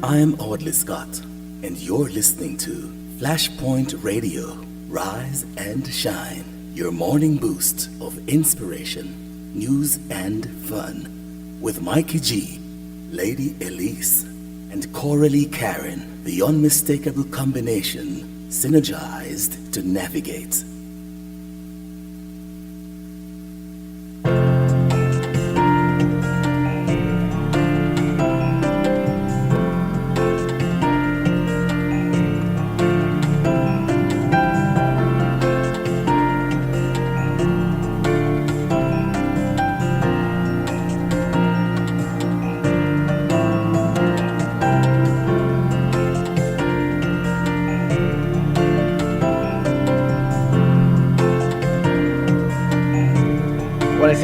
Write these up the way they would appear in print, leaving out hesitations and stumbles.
I'm Audley Scott, and you're listening to Flashpoint Radio, Rise and Shine, your morning boost of inspiration, news, and fun. With Mikey G, Lady Elise, and CoraleeKaren, the unmistakable combination, synergized to navigate.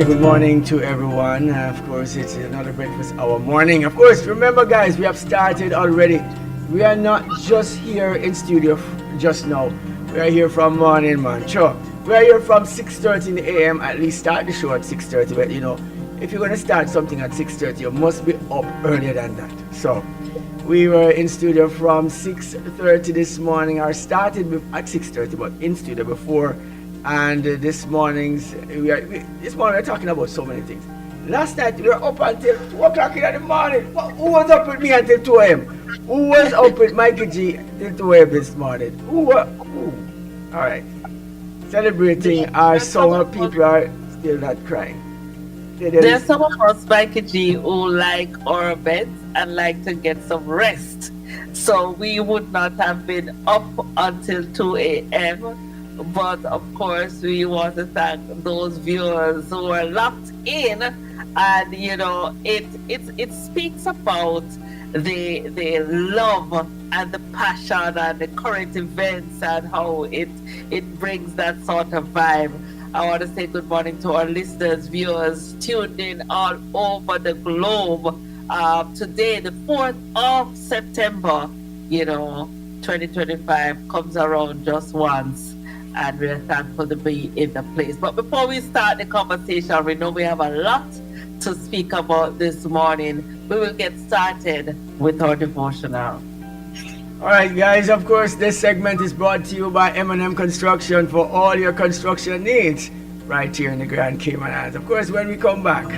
Good morning to everyone. Of course, it's another breakfast hour morning. Of course, remember, guys, we have started already. We are not just here in studio just now. We are here from morning, man. Sure, we are here from 6:30 a.m. At least start the show at 6:30. But you know, if you're going to start something at 6:30, you must be up earlier than that. So we were in studio from 6:30 this morning. Or started at 6:30, but in studio before. And this morning we're talking about so many things. Last night we were up until 2 o'clock in the morning. Who was up with me until 2 a.m.? Who was up with Mikey G until 2 a.m. this morning? Who? All right. Celebrating our summer, people are still not crying. There's some of us, Mikey G, who like our beds and like to get some rest. So we would not have been up until 2 a.m. But of course, we want to thank those viewers who are locked in, and you know, it speaks about the love and the passion and the current events and how it brings that sort of vibe. I want to say good morning to our listeners, viewers tuned in all over the globe. Today, the 4th of September, you know, 2025 comes around just once. And we're thankful to be in the place. But before we start the conversation, we know we have a lot to speak about this morning. We will get started with our devotional. All right, guys. Of course, this segment is brought to you by M&M Construction for all your construction needs right here in the Grand Cayman Islands. Of course, when we come back.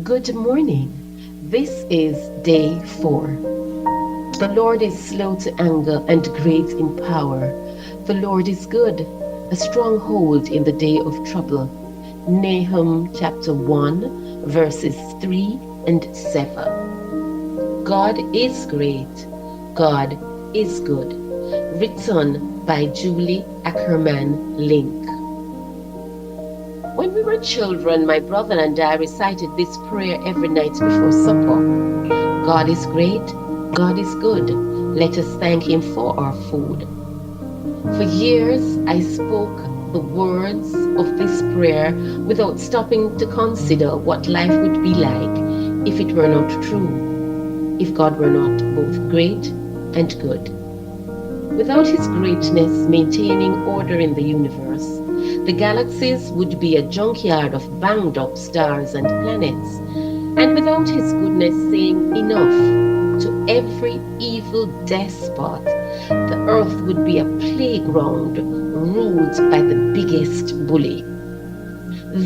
Good morning. This is day 4. The Lord is slow to anger and great in power. The Lord is good, a stronghold in the day of trouble. Nahum chapter 1, verses 3 and 7. God is great. God is good. Written by Julie Ackerman Link. When we were children, my brother and I recited this prayer every night before supper. God is great, God is good. Let us thank Him for our food. For years, I spoke the words of this prayer without stopping to consider what life would be like if it were not true, if God were not both great and good. Without His greatness maintaining order in the universe, the galaxies would be a junkyard of banged up stars and planets, and without His goodness saying enough to every evil despot, the earth would be a playground ruled by the biggest bully.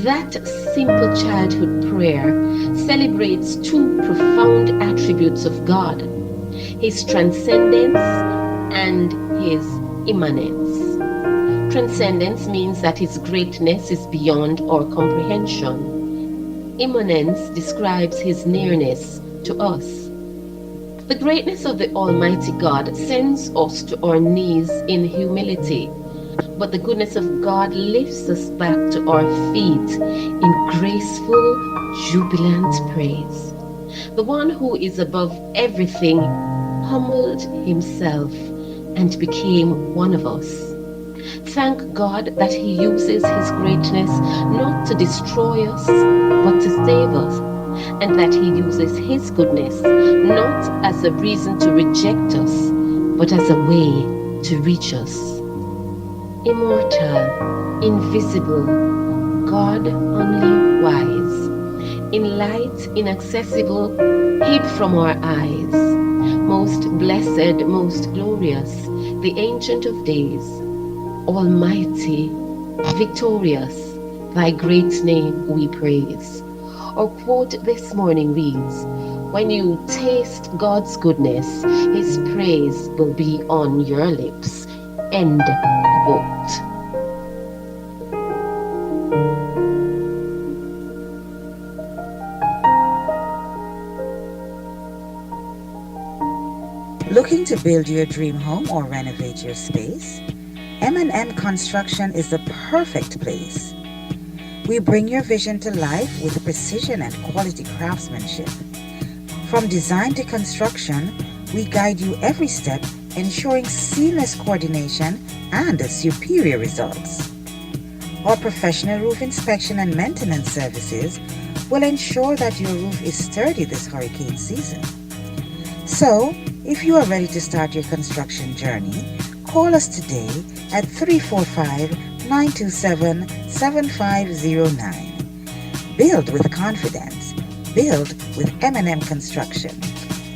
That simple childhood prayer celebrates 2 profound attributes of God: His transcendence and His immanence. Transcendence means that His greatness is beyond our comprehension. Immanence describes His nearness to us. The greatness of the Almighty God sends us to our knees in humility, but the goodness of God lifts us back to our feet in graceful, jubilant praise. The one who is above everything humbled Himself and became one of us. Thank God that He uses His greatness not to destroy us, but to save us, and that He uses His goodness not as a reason to reject us, but as a way to reach us. Immortal, invisible, God only wise, in light inaccessible, hid from our eyes, most blessed, most glorious, the Ancient of Days, Almighty, victorious, thy great name we praise. Our quote this morning reads, when you taste God's goodness, his praise will be on your lips. End quote. Looking to build your dream home or renovate your space? M&M Construction is the perfect place. We bring your vision to life with precision and quality craftsmanship. From design to construction, we guide you every step, ensuring seamless coordination and superior results. Our professional roof inspection and maintenance services will ensure that your roof is sturdy this hurricane season. So, if you are ready to start your construction journey, call us today at 345-927-7509. Build with confidence. Build with M&M Construction.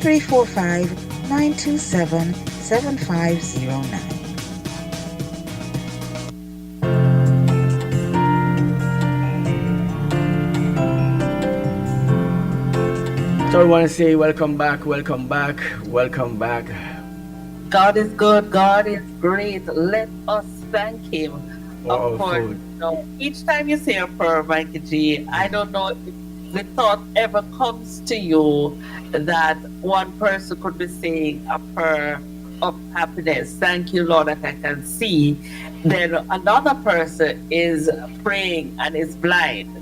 345-927-7509. So I want to say welcome back, welcome back, welcome back. God is good. God is great. Let us thank him. Oh, Of course, food. each time you say a prayer, Mikey G, I don't know if the thought ever comes to you that one person could be saying a prayer of happiness. Thank you, Lord, that I can see. Then another person is praying and is blind,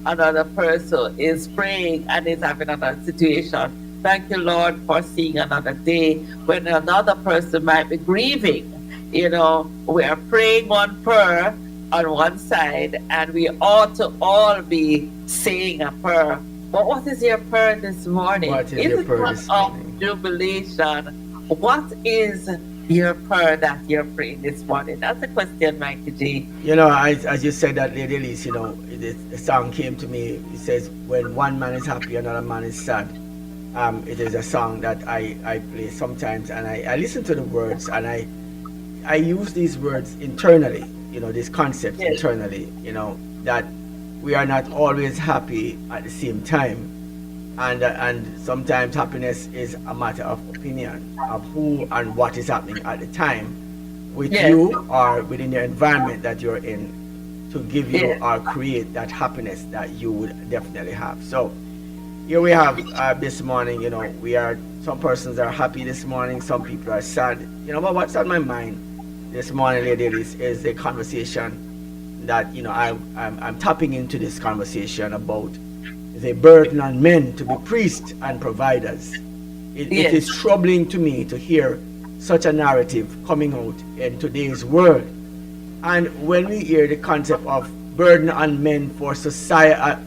another person is praying and is having another situation. Thank you, Lord, for seeing another day when another person might be grieving. We are praying one prayer on one side, and we ought to all be saying a prayer. But what is your prayer this morning? What is your prayer this of morning? jubilation? What is your prayer that you're praying this morning? That's the question, Mikey G. As you said that, Lady Elise, the song came to me. It says, when one man is happy, another man is sad. It is a song that I play sometimes, and I listen to the words, and I use these words internally, these concepts internally, that we are not always happy at the same time. And sometimes happiness is a matter of opinion of who and what is happening at the time with you or within the environment that you're in to give you or create that happiness that you would definitely have. So here we have this morning, some persons are happy this morning, some people are sad. But what's on my mind this morning, Lady Elise, is the conversation that, I'm tapping into this conversation about the burden on men to be priests and providers. It is troubling to me to hear such a narrative coming out in today's world. And when we hear the concept of burden on men for society,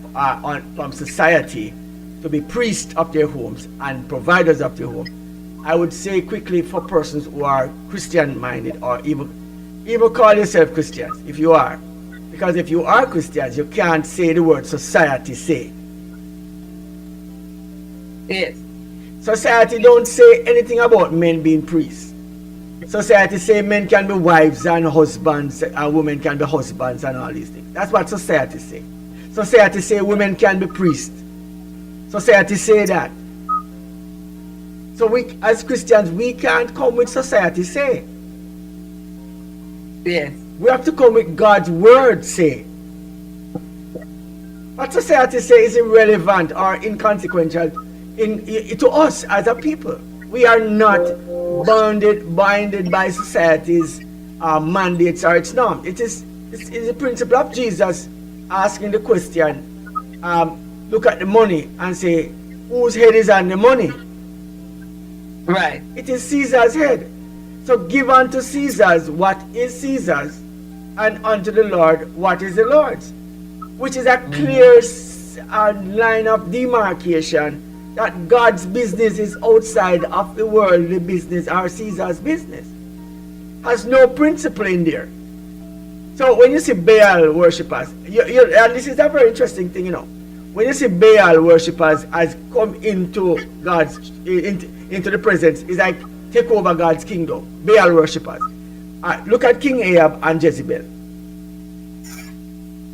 from society to be priests of their homes and providers of their home, I would say quickly for persons who are Christian-minded or even call yourself Christians, if you are. Because if you are Christians, you can't say the word society say. Yes. Society don't say anything about men being priests. Society say men can be wives and husbands, and women can be husbands and all these things. That's what society say. Society say women can be priests. Society say that. So we, as Christians, we can't come with society say. Yes. We have to come with God's word say. What society say is irrelevant or inconsequential to us as a people. We are not binded by society's mandates or its norms. It's the principle of Jesus asking the question, look at the money and say, whose head is on the money? Right. It is Caesar's head. So give unto Caesar's what is Caesar's, and unto the Lord what is the Lord's. Which is a clear line of demarcation that God's business is outside of the worldly business or Caesar's business. Has no principle in there. So when you see Baal worshippers, and this is a very interesting thing, when you see Baal worshippers as come into into the presence, it's like take over God's kingdom. Baal worshippers. Look at King Ahab and Jezebel.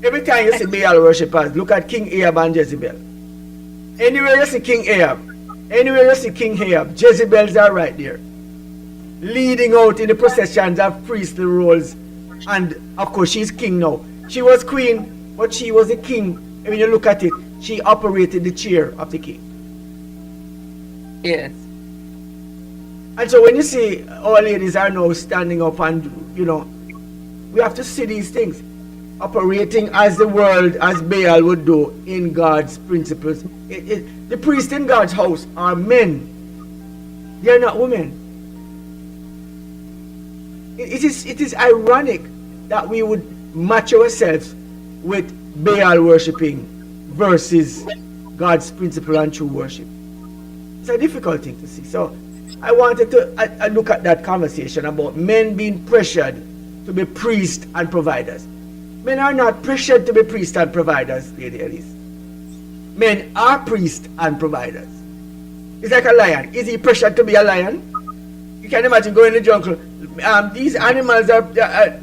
Every time you see Baal worshippers, look at King Ahab and Jezebel. Anywhere you see King Ahab, anywhere you see King Ahab, Jezebels are right there, leading out in the processions of priestly roles. And of course, she's king now. She was queen, but she was a king. And when you look at it, she operated the chair of the king. Yes. And so when you see our ladies are now standing up and, we have to see these things. Operating as the world, as Baal would do in God's principles. The priests in God's house are men. They are not women. It is ironic that we would match ourselves with Baal worshipping versus God's principle and true worship. It's a difficult thing to see. So I wanted to look at that conversation about men being pressured to be priests and providers. Men are not pressured to be priests and providers, Lady Elise. Men are priests and providers. It's like a lion. Is he pressured to be a lion? You can imagine going in the jungle. These animals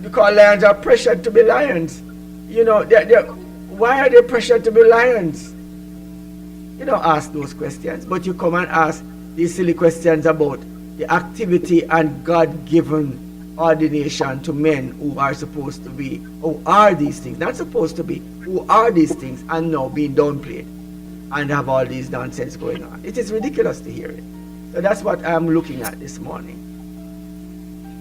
we call lions are pressured to be lions. Why are they pressured to be lions? You don't ask those questions, but you come and ask these silly questions about the activity and God-given ordination to men who are supposed to be, who are these things, not supposed to be, who are these things and now being downplayed and have all these nonsense going on. It is ridiculous to hear it. So that's what I'm looking at this morning.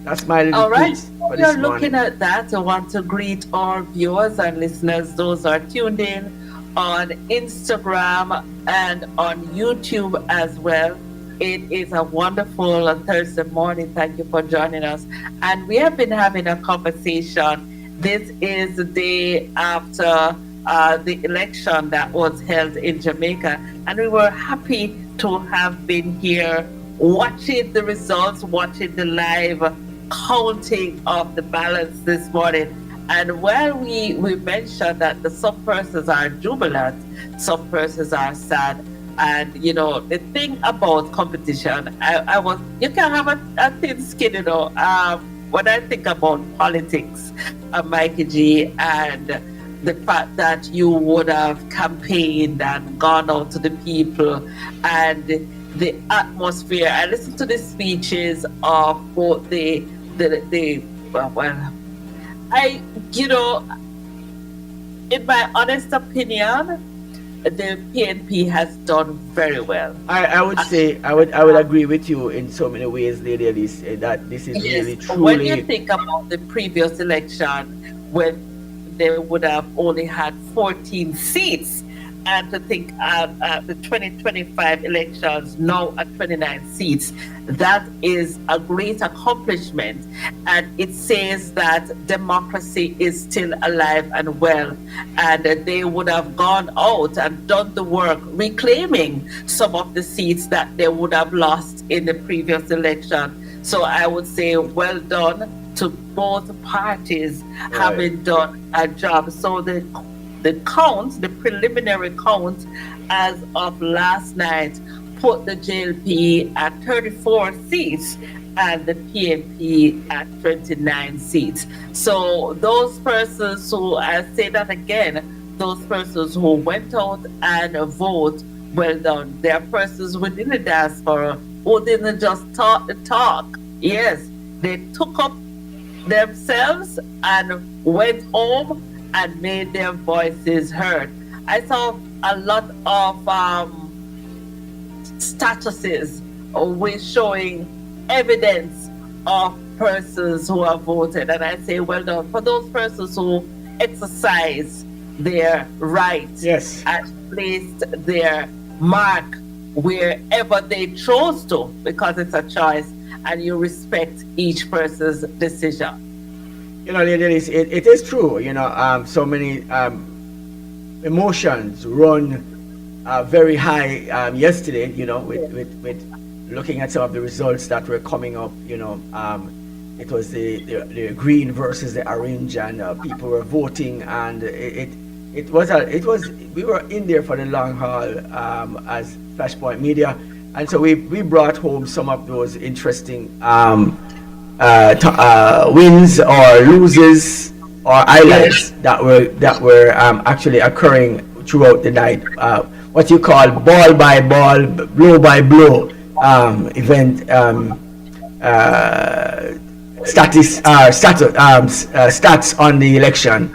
That's my little All right. piece for You're this looking morning. at that. I want to greet our viewers and listeners. Those are tuned in on Instagram and on YouTube as well. It is a wonderful Thursday morning. Thank you for joining us. And we have been having a conversation. This is the day after the election that was held in Jamaica. And we were happy to have been here watching the results, watching the live counting of the ballots this morning. And while we mentioned that some persons are jubilant, some persons are sad. And the thing about competition, you can have a thin skin, when I think about politics, Mikey G, and the fact that you would have campaigned and gone out to the people and the atmosphere. I listened to the speeches of both in my honest opinion, the PNP has done very well. I would say I would agree with you in so many ways, Lady Elise, that this is really truly. When you think about the previous election, when they would have only had 14 seats, and to think the 2025 elections now at 29 seats, that is a great accomplishment. And it says that democracy is still alive and well. And they would have gone out and done the work, reclaiming some of the seats that they would have lost in the previous election. So I would say well done to both parties having done a job. So the count, the preliminary count as of last night put the JLP at 34 seats and the PNP at 29 seats. So those persons who, I say that again, those persons who went out and vote, well done. There are persons within the diaspora who didn't just talk the talk. Yes, they took up themselves and went home and made their voices heard. I saw a lot of statuses with showing evidence of persons who have voted, and I say well done for those persons who exercise their right and placed their mark wherever they chose to, because it's a choice and you respect each person's decision. It is true, so many emotions run very high yesterday, with looking at some of the results that were coming up. It was the green versus the orange, and people were voting, and we were in there for the long haul as Flashpoint Media, and so we brought home some of those interesting wins or loses or highlights that were actually occurring throughout the night. What you call ball by ball, blow by blow event stats on the election,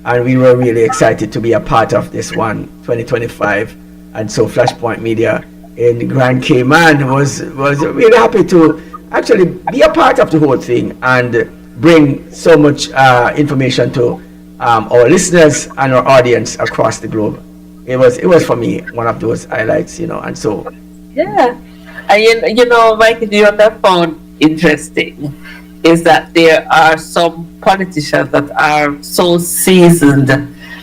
and we were really excited to be a part of this one, 2025. And so Flashpoint Media in Grand Cayman was really happy to actually be a part of the whole thing and bring so much information to our listeners and our audience across the globe. It was for me one of those highlights, and so Yeah. And Mikey, what I found interesting is that there are some politicians that are so seasoned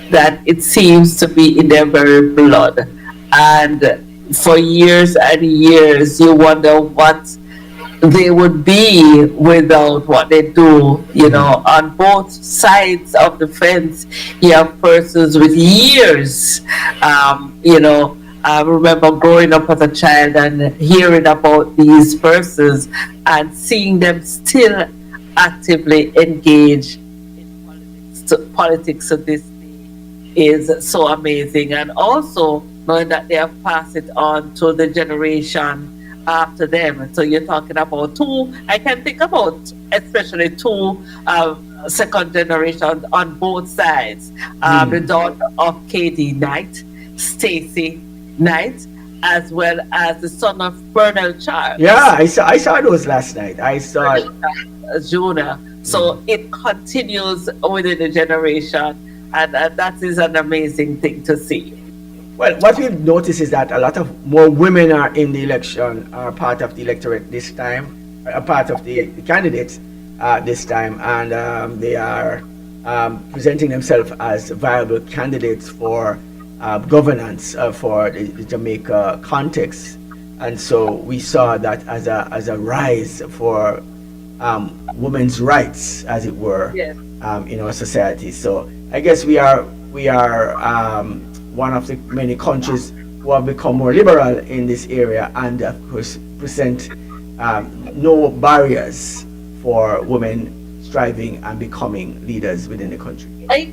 that it seems to be in their very blood. And for years and years, you wonder what they would be without what they do. On both sides of the fence, you have persons with years. I remember growing up as a child and hearing about these persons and seeing them still actively engaged in politics to this day is so amazing. And also knowing that they have passed it on to the generation after them. So you're talking about I can think about especially two second generation on both sides. The daughter of Katie Knight, Stacy Knight, as well as the son of Bernal Charles. yeah, I saw those last night. I saw Jonah. So it continues within the generation, and that is an amazing thing to see. Well, what we've noticed is that a lot of more women are in the election, are part of the electorate this time, are part of the candidates this time, and they are presenting themselves as viable candidates for governance for the Jamaica context. And so we saw that as a rise for women's rights, as it were, Yes. in our society. So I guess we are one of the many countries who have become more liberal in this area, and of course present no barriers for women striving and becoming leaders within the country. I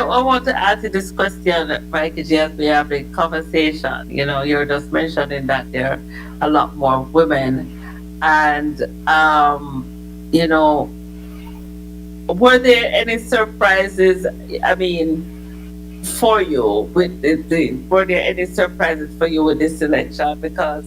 want to ask you this question, Mikey G, as we have a conversation. You're just mentioning that there are a lot more women, and were there any surprises? I mean, for you with were there any surprises for you with this election? Because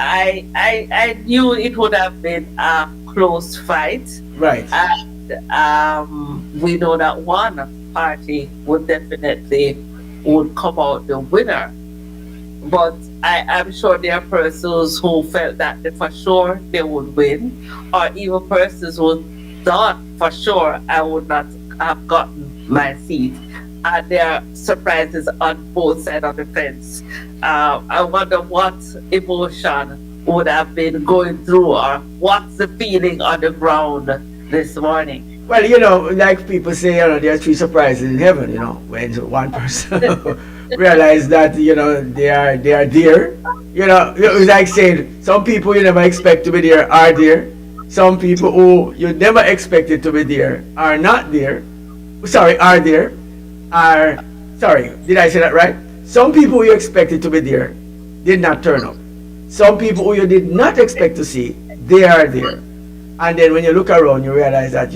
I knew it would have been a close fight, Right. and we know that one party would definitely would come out the winner. But I'm sure there are persons who felt that for sure they would win, or even persons who thought for sure I would not have gotten my seat. And there are surprises on both sides of the fence. I wonder what emotion would have been going through, or what's the feeling on the ground this morning. Well, like people say, there are three surprises in heaven. When one person realize that they are there. It's like saying some people you never expect to be there are there. Some people who you never expected to be there are not there. Sorry, are there. Sorry, did I say that right? Some people you expected to be there did not turn up. Some people who you did not expect to see, they are there. And then when you look around, you realize that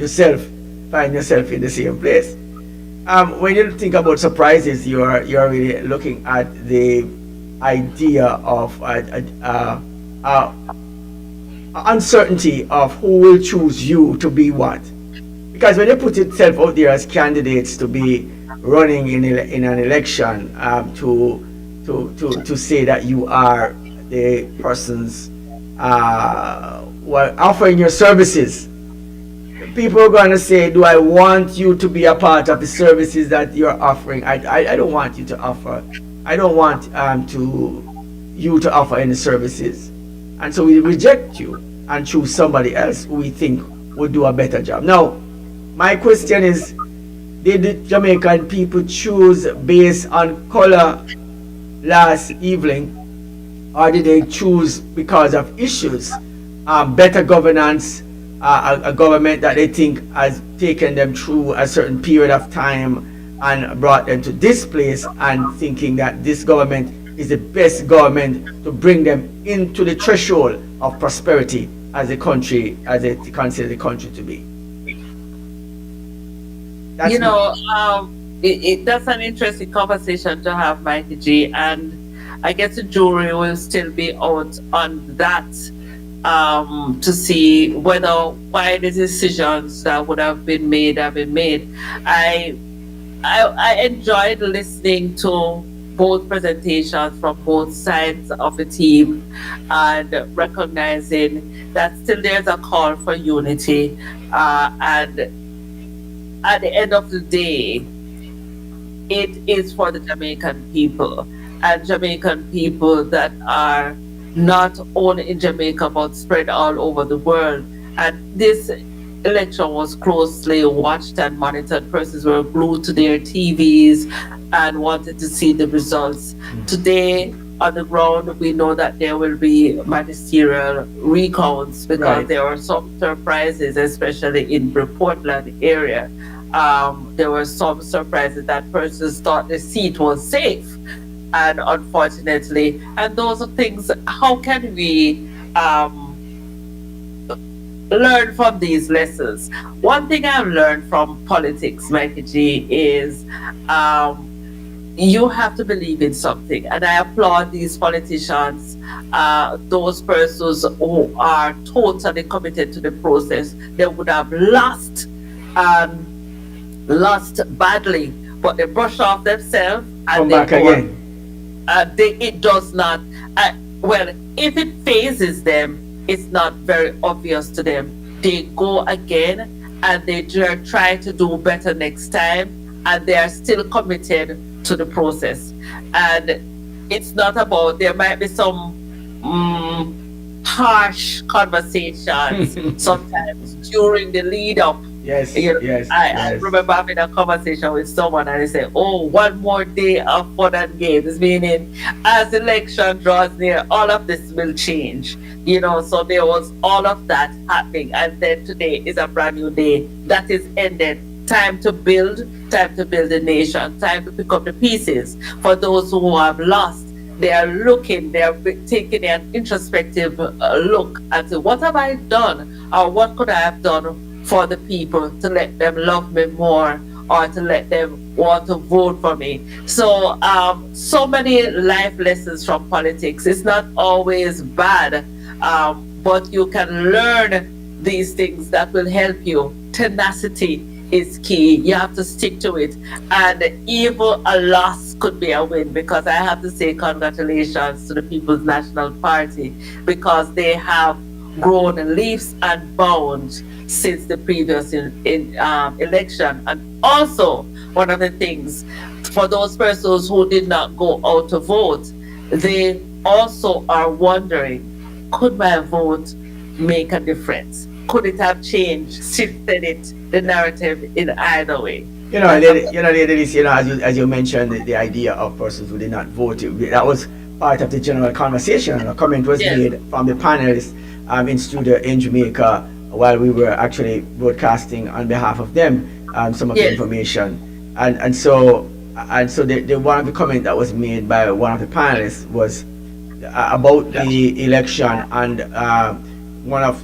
find yourself in the same place. When you think about surprises, you're really looking at the idea of uncertainty of who will choose you to be what. Because when you put yourself out there as candidates to be running in an election, to say that you are the persons offering your services, people are going to say, do I want you to be a part of the services that you're offering? I don't want you to offer. I don't want you to offer any services. And so we reject you and choose somebody else who we think would do a better job. Now, my question is, did the Jamaican people choose based on color last evening, or did they choose because of issues, better governance, a government that they think has taken them through a certain period of time and brought them to this place, and thinking that this government is the best government to bring them into the threshold of prosperity as a country, as they consider the country to be? That's That's an interesting conversation to have, Mikey G, and I guess the jury will still be out on that, to see why the decisions that would have been made have been made. I enjoyed listening to both presentations from both sides of the team, and recognizing that still there's a call for unity, and at the end of the day, it is for the Jamaican people, and Jamaican people that are not only in Jamaica but spread all over the world. And this election was closely watched and monitored. Persons were glued to their TVs and wanted to see the results. Today, on the ground, we know that there will be ministerial recounts, because there were some surprises, especially in the Portland area. There were some surprises that persons thought the seat was safe, and unfortunately, and those are things. How can we learn from these lessons? One thing I've learned from politics, Mikey G, is you have to believe in something, and I applaud these politicians, those persons who are totally committed to the process. They would have lost badly, but they brush off themselves and come they back go again. it does not, well, if it phases them, it's not very obvious to them. They go again, and they try to do better next time, and they are still committed to the process. And it's not about, there might be some harsh conversations sometimes during the lead up. Yes, I remember having a conversation with someone, and they said, "Oh, one more day of fun and games," meaning as election draws near, all of this will change. So there was all of that happening, and then today is a brand new day that is ended. Time to build the nation, time to pick up the pieces. For those who have lost, they are taking an introspective look at what have I done, or what could I have done for the people to let them love me more, or to let them want to vote for me. So so many life lessons from politics. It's not always bad, but you can learn these things that will help you. Tenacity is key. You have to stick to it, and even a loss could be a win, because I have to say congratulations to the People's National Party, because they have grown leaps and bounds since the previous election. And also, one of the things, for those persons who did not go out to vote, they also are wondering, could my vote make a difference? Could it have changed, shifted the narrative in either way? As you mentioned, the idea of persons who did not vote, that was part of the general conversation. A comment was made from the panelists in studio in Jamaica, while we were actually broadcasting on behalf of them some of the information. And so the one of the comment that was made by one of the panelists was about the election, and one of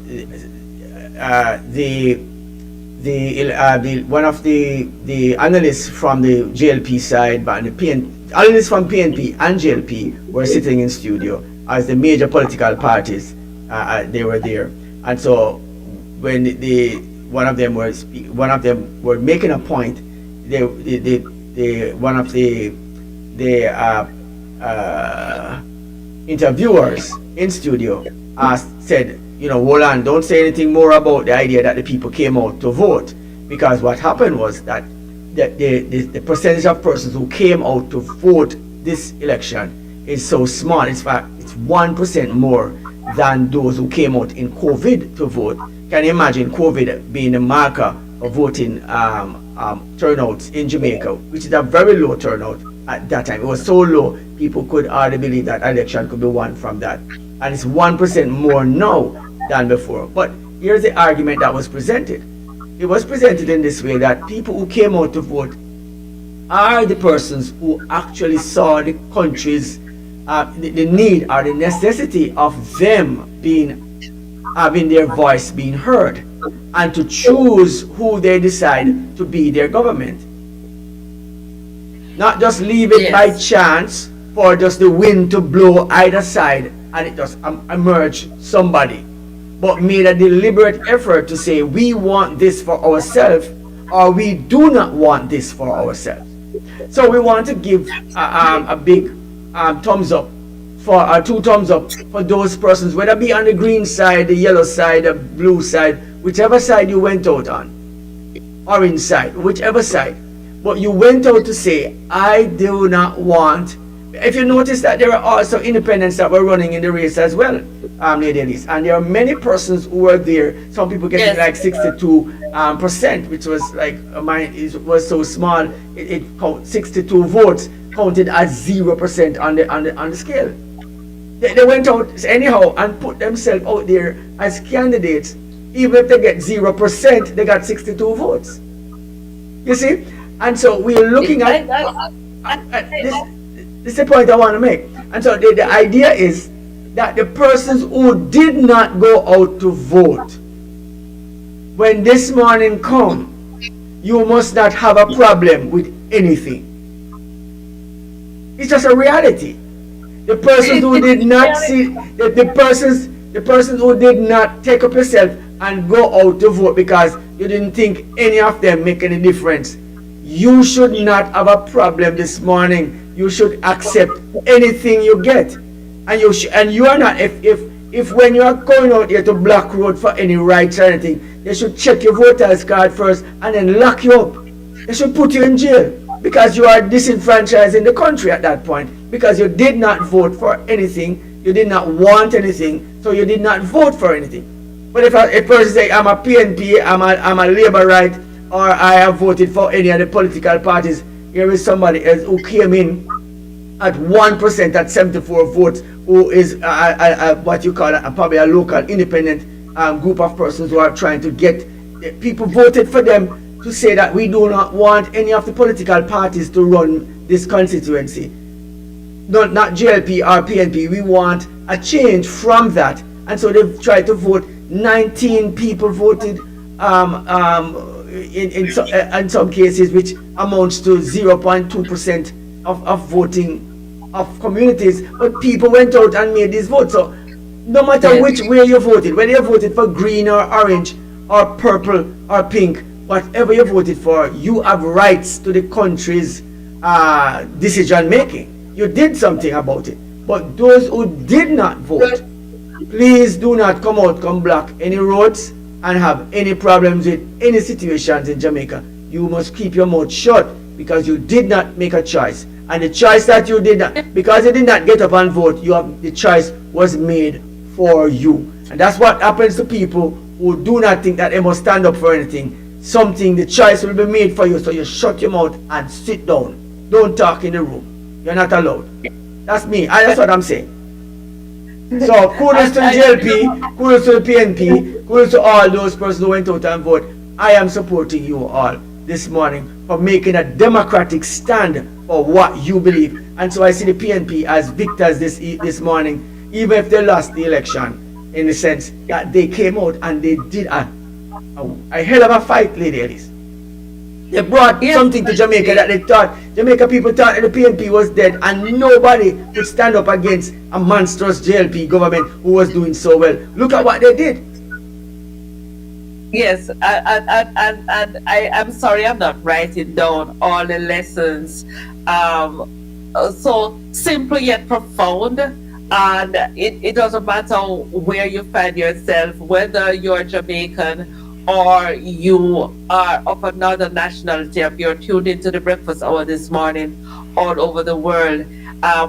the analysts from the JLP side, but the analysts from PNP and JLP were sitting in studio as the major political parties. They were there, and so when one of them were making a point, one of the interviewers in studio said, hold on, don't say anything more about the idea that the people came out to vote, because what happened was that the percentage of persons who came out to vote this election is so small. In fact, it's 1% more than those who came out in COVID to vote. Can you imagine COVID being a marker of voting turnouts in Jamaica, which is a very low turnout at that time? It was so low, people could hardly believe that election could be won from that. And it's 1% more now than before. But here's the argument that was presented. It was presented in this way, that people who came out to vote are the persons who actually saw the country's the need or the necessity of them having their voice being heard, and to choose who they decide to be their government. Not just leave it by chance for just the wind to blow either side and it just emerge somebody, but made a deliberate effort to say we want this for ourselves, or we do not want this for ourselves. So we want to give a big thumbs up for two thumbs up for those persons, whether it be on the green side, the yellow side, the blue side, whichever side you went out on, orange side, whichever side. But you went out to say, I do not want. If you notice that there are also independents that were running in the race as well, Lady Elise, and there are many persons who were there. Some people getting like 62%, which was like mine. It was so small. It 62 votes counted as 0% on the scale. They went out anyhow and put themselves out there as candidates. Even if they get 0%, they got 62 votes. You see? And so we're looking at this. This is the point I want to make. And so the idea is that the persons who did not go out to vote, when this morning come, you must not have a problem with anything. It's just a reality. The persons who did not see, the persons who did not take up yourself and go out to vote because you didn't think any of them make any difference, you should not have a problem this morning. You should accept anything you get, and you are not. If when you are going out here to block road for any rights or anything, they should check your voter's card first and then lock you up. They should put you in jail because you are disenfranchised in the country at that point, because you did not vote for anything, you did not want anything, so you did not vote for anything. But if a person say I'm a PNP, I'm a Labour right, or I have voted for any of the political parties, here is somebody else who came in at 1%, at 74 votes, who is what you call probably a local independent group of persons who are trying to get people voted for them to say that we do not want any of the political parties to run this constituency. Not JLP or PNP. We want a change from that. And so they've tried to vote. 19 people voted in some cases, which amounts to 0.2% of voting of communities. But people went out and made these votes. So no matter which way you voted, whether you voted for green or orange or purple or pink, whatever you voted for, you have rights to the country's decision making. You did something about it. But those who did not vote, please do not come block any roads and have any problems with any situations in Jamaica. You must keep your mouth shut, because you did not make a choice. And the choice that you did not, because you did not get up and vote, the choice was made for you. And that's what happens to people who do not think that they must stand up for anything. The choice will be made for you, so you shut your mouth and sit down. Don't talk in the room. You're not allowed. That's me. That's what I'm saying. So kudos to the JLP, kudos to the PNP, kudos to all those persons who went out and voted. I am supporting you all this morning for making a democratic stand for what you believe. And so I see the PNP as victors this morning, even if they lost the election, in the sense that they came out and they did a hell of a fight, Lady Elise. They brought something to Jamaica that they thought, Jamaica people thought that the PNP was dead, and nobody would stand up against a monstrous JLP government who was doing so well. Look at what they did. Yes, and I'm sorry I'm not writing down all the lessons. So simple yet profound. And it doesn't matter where you find yourself, whether you're Jamaican or you are of another nationality. If you're tuned into the breakfast hour this morning all over the world,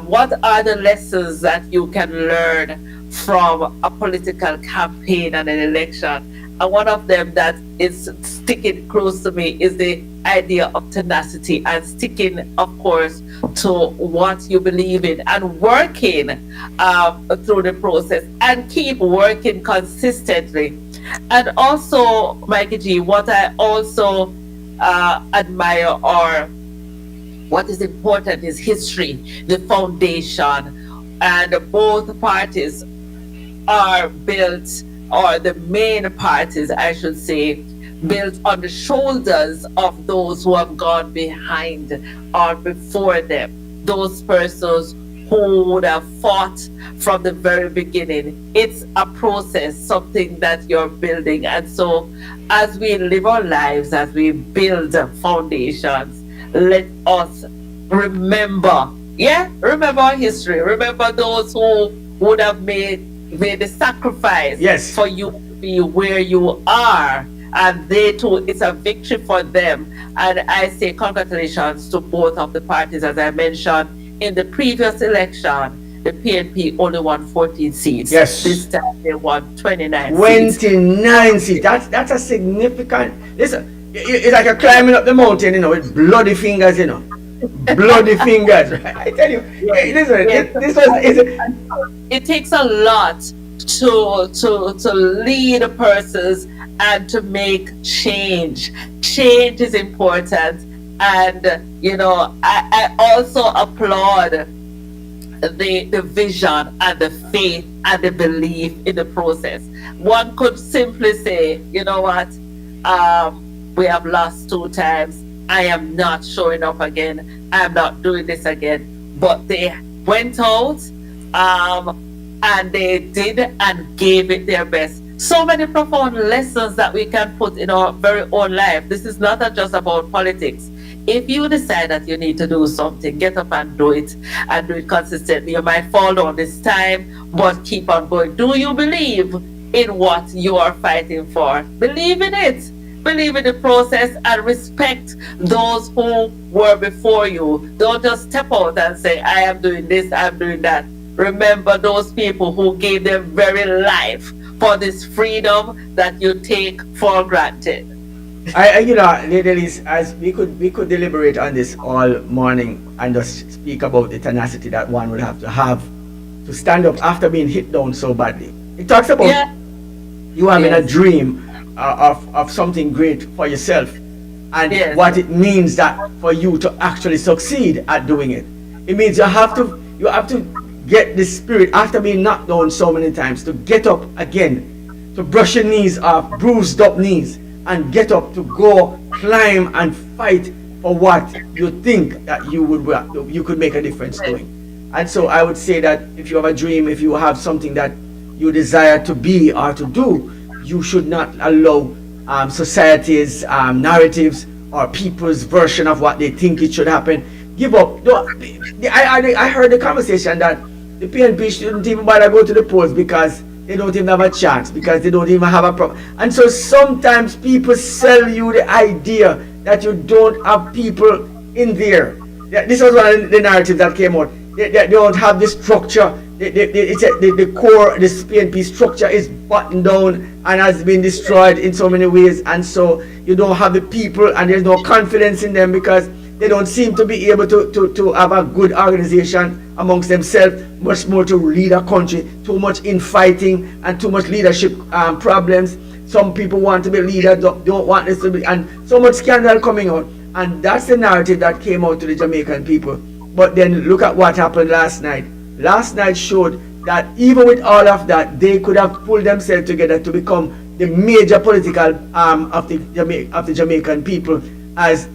what are the lessons that you can learn from a political campaign and an election? And one of them that is sticking close to me is the idea of tenacity and sticking, of course, to what you believe in and working through the process and keep working consistently. And also, Mikey G, what I also admire or what is important is history, the foundation, and both parties are built, or the main parties, I should say, built on the shoulders of those who have gone behind or before them, those persons who would have fought from the very beginning. It's a process, something that you're building. And so as we live our lives, as we build foundations, let us remember, remember our history, remember those who would have made the sacrifice Yes. for you to be where you are, and they too, it's a victory for them. And I say congratulations to both of the parties. As I mentioned in the previous election, the PNP only won 14 seats. Yes. This time they won 29 seats. 29 seats. That's a significant. Listen, it's like a climbing up the mountain, with bloody fingers, bloody fingers. I tell you, listen, this was. It takes a lot to lead persons and to make change. Change is important, and I also applaud the vision and the faith and the belief in the process. One could simply say, you know what, we have lost 2 times. I am not showing up again. I'm not doing this again. But they went out and they did and gave it their best. So many profound lessons that we can put in our very own life. This is not just about politics. If you decide that you need to do something, get up and do it consistently. You might fall down this time, but keep on going. Do you believe in what you are fighting for? Believe in it. Believe in the process and respect those who were before you. Don't just step out and say, I am doing this, I'm doing that. Remember those people who gave their very life for this freedom that you take for granted. Ladies, as we could deliberate on this all morning and just speak about the tenacity that one would have to stand up after being hit down so badly. It talks about you having a dream of something great for yourself, and what it means that for you to actually succeed at doing it. It means you have to get the spirit after being knocked down so many times to get up again, to brush your knees off, bruised up knees, and get up to go climb and fight for what you think that you could make a difference doing. And so I would say that if you have a dream, if you have something that you desire to be or to do, you should not allow society's narratives or people's version of what they think it should happen. Give up. I heard the conversation that the PNP shouldn't even bother go to the polls because they don't even have a chance, because they don't even have a problem. And so sometimes people sell you the idea that you don't have people in there. This was one of the narratives that came out. They don't have the structure. The core, this PNP structure is buttoned down and has been destroyed in so many ways, and so you don't have the people, and there's no confidence in them because they don't seem to be able to have a good organization amongst themselves, much more to lead a country. Too much infighting and too much leadership problems. Some people want to be leaders, don't want this to be, and so much scandal coming out. And that's the narrative that came out to the Jamaican people. But then look at what happened last night. Last night showed that even with all of that, they could have pulled themselves together to become the major political arm of the Jamaican people as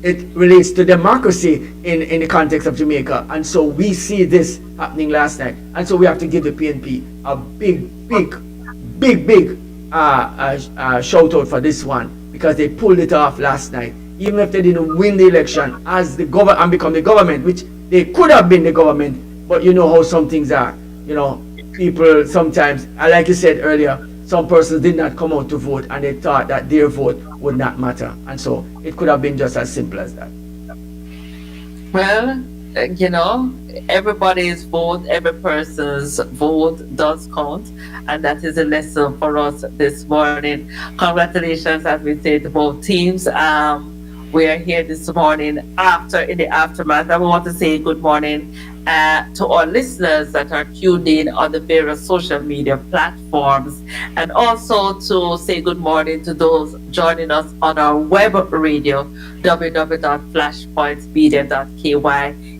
it relates to democracy in the context of Jamaica. And so we see this happening last night. And so we have to give the PNP a big shout out for this one, because they pulled it off last night. Even if they didn't win the election as the government and become the government, which they could have been the government, but you know how some things are. you know, people sometimes, like you said earlier, some persons did not come out to vote and they thought that their vote would not matter. And so it could have been just as simple as that. Well, you know, everybody's vote, every person's vote does count, and that is a lesson for us this morning. Congratulations, as we say, to both teams. We are here this morning after in the aftermath. I want to say good morning to our listeners that are tuned in on the various social media platforms, and also to say good morning to those joining us on our web radio, www.flashpointsmedia.ky.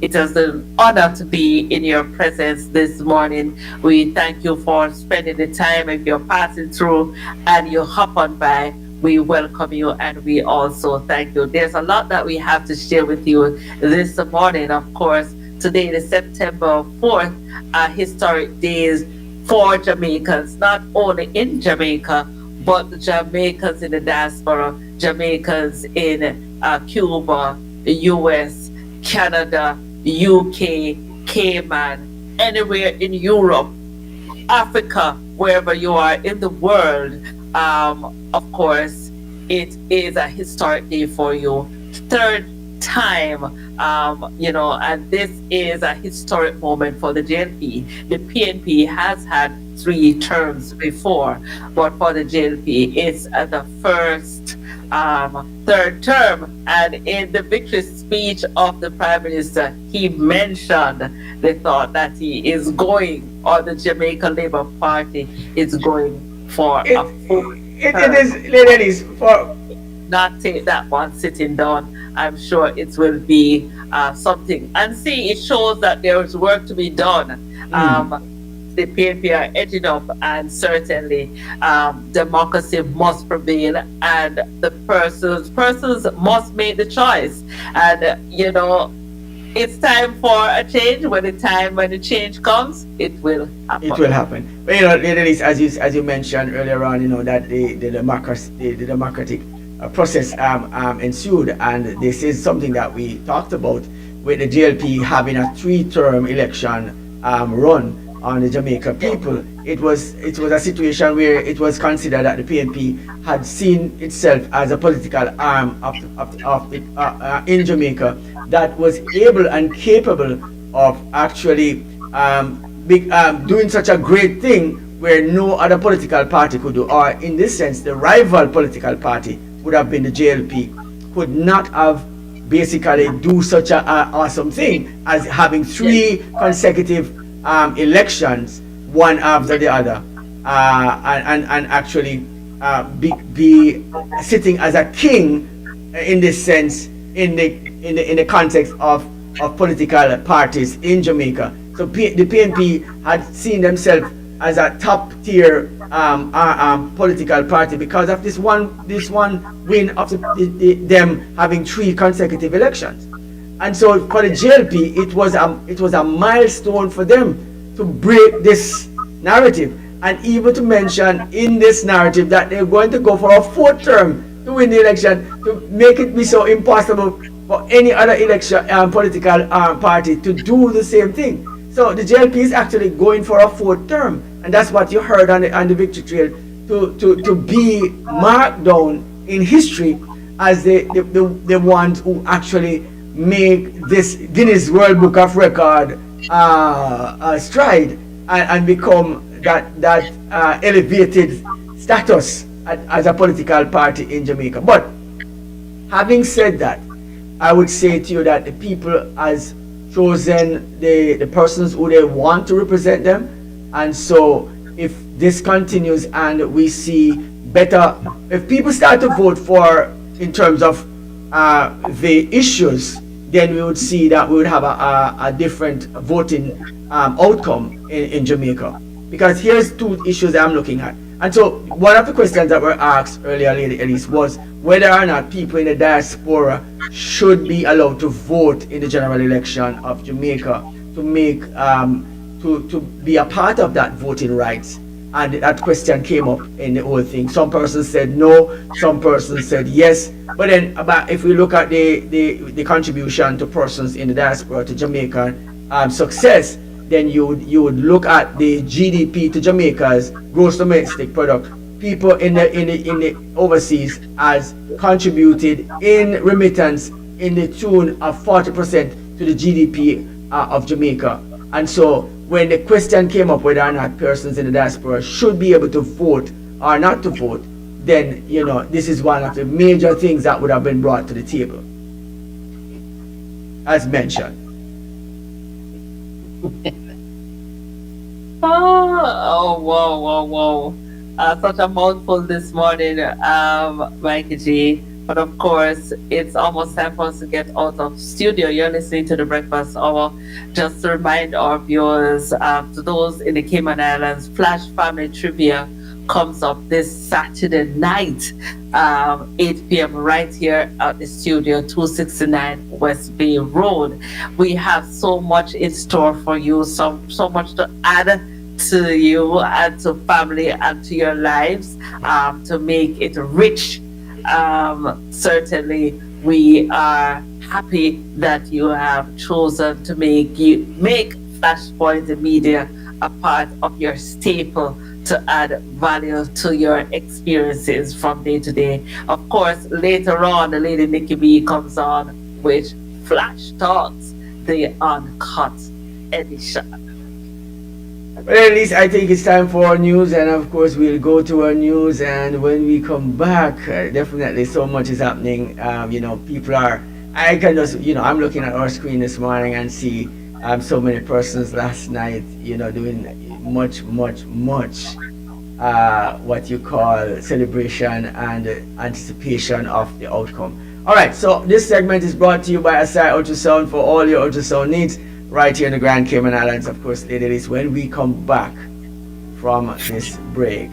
It is an honor to be in your presence this morning. We thank you for spending the time. If you're passing through and you hop on by, we welcome you and we also thank you. There's a lot that we have to share with you this morning. Of course, today is September 4th, historic days for Jamaicans, not only in Jamaica, but Jamaicans in the diaspora, Jamaicans in Cuba, US, Canada, UK, Cayman, anywhere in Europe, Africa, wherever you are in the world. Of course, it is a historic day for you. Third time, and this is a historic moment for the JLP. The PNP has had 3 terms before, but for the JLP, it's the first third term. And in the victory speech of the Prime Minister, he mentioned the thought that he is going, or the Jamaica Labour Party is going for a full term. It is, ladies, for not take that one sitting down. I'm sure it will be something. And see, it shows that there is work to be done. The PNP are edging up, and certainly democracy must prevail, and the persons must make the choice. And it's time for a change. When the change comes, it will happen. It will happen. But ladies, as you mentioned earlier on, that the democratic process ensued, and this is something that we talked about with the JLP having a 3-term election run on the Jamaica people. It was a situation where it was considered that the PNP had seen itself as a political arm in Jamaica that was able and capable of actually doing such a great thing where no other political party could do, or in this sense, the rival political party would have been the JLP, could not have basically do such an awesome thing as having 3 consecutive elections, one after the other, and actually be sitting as a king in this sense, in the context of political parties in Jamaica. So the PNP had seen themselves as a top tier political party because of this one win of them having 3 consecutive elections. And so for the JLP, it was a milestone for them to break this narrative, and even to mention in this narrative that they're going to go for a 4th term to win the election, to make it be so impossible for any other election political party to do the same thing. So the JLP is actually going for a 4th term, and that's what you heard on the victory trail, to be marked down in history as the ones who actually make this Guinness World Book of Record stride and become that elevated status as a political party in Jamaica. But having said that, I would say to you that the people has chosen the persons who they want to represent them, and so if this continues and we see better, if people start to vote for in terms of the issues, then we would see that we would have a different voting outcome in Jamaica. Because here's 2 issues I'm looking at. And so one of the questions that were asked earlier, Lady Elise, was whether or not people in the diaspora should be allowed to vote in the general election of Jamaica to make to be a part of that voting rights. And that question came up in the whole thing. Some persons said no, some persons said yes. But then if we look at the contribution to persons in the diaspora to Jamaican success, then you would look at the GDP to Jamaica's gross domestic product. People in the overseas as contributed in remittance in the tune of 40% to the GDP of Jamaica. And so when the question came up whether or not persons in the diaspora should be able to vote or not to vote, then this is one of the major things that would have been brought to the table, as mentioned. Whoa. Such a mouthful this morning, Mikey G. But of course, it's almost time for us to get out of studio. You're listening to the Breakfast Hour. Just to remind our viewers, to those in the Cayman Islands, Flash Family Trivia comes up this Saturday night, 8 p.m. right here at the studio, 269 West Bay Road. We have so much in store for you, so much to add to you and to family and to your lives, to make it rich. Certainly we are happy that you have chosen to make Flashpoint Media a part of your staple to add value to your experiences from day to day. Of course, later on, the lady Nikki B comes on with Flash Talks, the uncut edition. Well, at least I think it's time for our news, and of course we'll go to our news, and when we come back, definitely so much is happening. People are, I can just, I'm looking at our screen this morning and see so many persons last night, doing much, what you call celebration and anticipation of the outcome. All right, so this segment is brought to you by Asai Ultrasound for all your ultrasound needs right here in the Grand Cayman Islands. Of course, Lady Elise, when we come back from this break.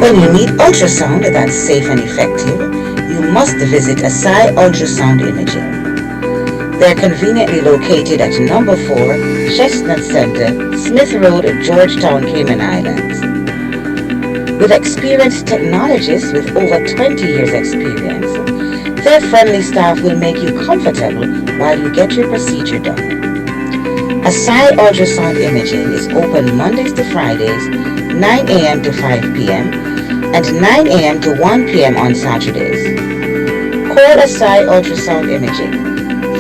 When you need ultrasound that's safe and effective, you must visit Asai Ultrasound Imaging. They're conveniently located at number 4 Chestnut Center, Smith Road, Georgetown, Cayman Islands. With experienced technologists with over 20 years experience, their friendly staff will make you comfortable while you get your procedure done. Asai Ultrasound Imaging is open Mondays to Fridays, 9 a.m. to 5 p.m. and 9 a.m. to 1 p.m. on Saturdays. Call Asai Ultrasound Imaging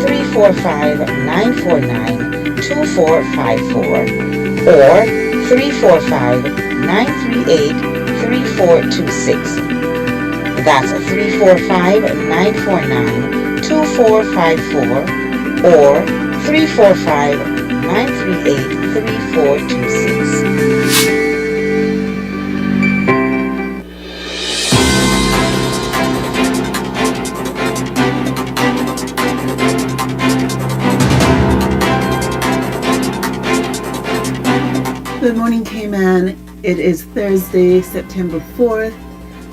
345-949-2454 or 345-938-3426. That's 345-949-2454 or 345-938-3426. Good morning, Cayman. It is Thursday, September 4th,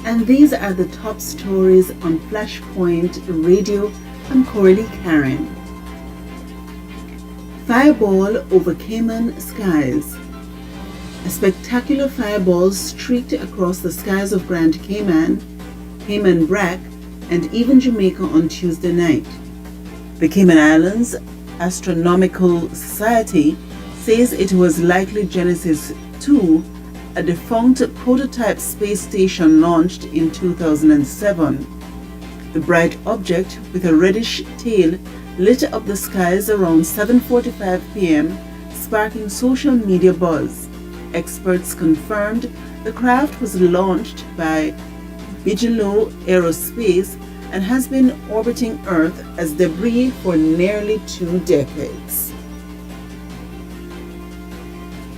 and these are the top stories on Flashpoint Radio. I'm CoraleeKaren. Fireball over Cayman skies. A spectacular fireball streaked across the skies of Grand Cayman, Cayman Brac, and even Jamaica on Tuesday night. The Cayman Islands Astronomical Society says it was likely Genesis 2, a defunct prototype space station launched in 2007. The bright object with a reddish tail lit up the skies around 7:45 p.m., sparking social media buzz. Experts confirmed the craft was launched by Bigelow Aerospace and has been orbiting Earth as debris for nearly 2 decades.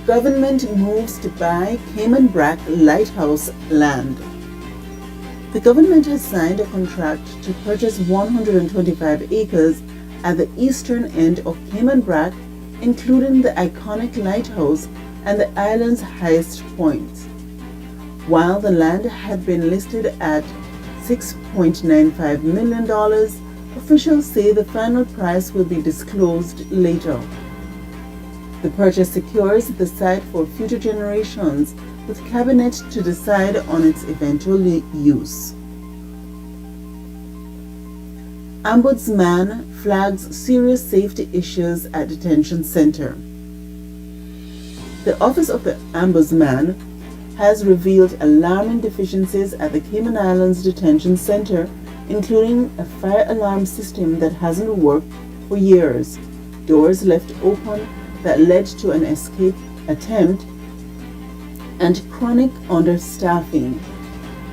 Government moves to buy Cayman Brac Lighthouse land. The government has signed a contract to purchase 125 acres at the eastern end of Cayman Brac, including the iconic lighthouse and the island's highest point. While the land had been listed at $6.95 million, officials say the final price will be disclosed later. The purchase secures the site for future generations, with Cabinet to decide on its eventual use. Ombudsman flags serious safety issues at detention center. The Office of the Ombudsman has revealed alarming deficiencies at the Cayman Islands Detention Center, including a fire alarm system that hasn't worked for years, doors left open that led to an escape attempt, and chronic understaffing.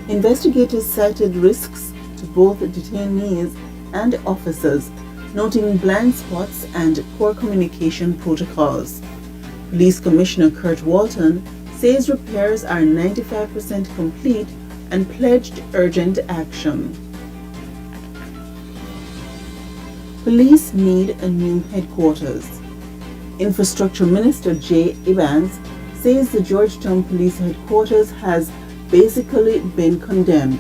Investigators cited risks to both detainees and officers, noting blind spots and poor communication protocols. Police Commissioner Kurt Walton says repairs are 95% complete and pledged urgent action. Police need a new headquarters. Infrastructure Minister Jay Evans says the Georgetown Police Headquarters has basically been condemned.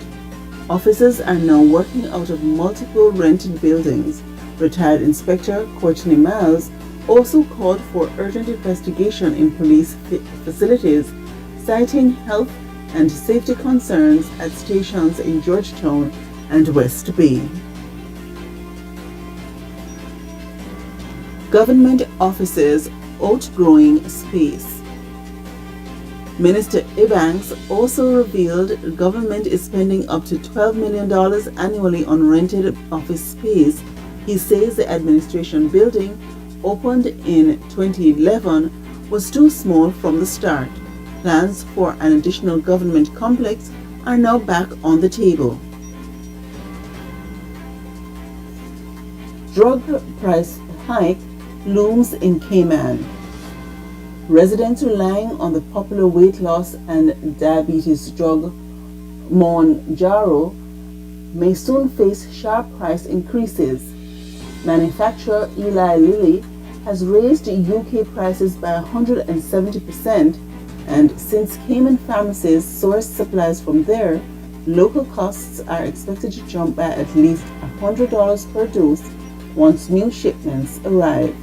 Officers are now working out of multiple rented buildings. Retired Inspector Courtney Miles also called for urgent investigation in police facilities, citing health and safety concerns at stations in Georgetown and West Bay. Government offices outgrowing space. Minister Evans also revealed the government is spending up to $12 million annually on rented office space. He says the administration building, opened in 2011, was too small from the start. Plans for an additional government complex are now back on the table. Drug price hike looms in Cayman. Residents relying on the popular weight loss and diabetes drug Mounjaro may soon face sharp price increases. Manufacturer Eli Lilly has raised UK prices by 170%, and since Cayman pharmacies source supplies from there, local costs are expected to jump by at least $100 per dose once new shipments arrive.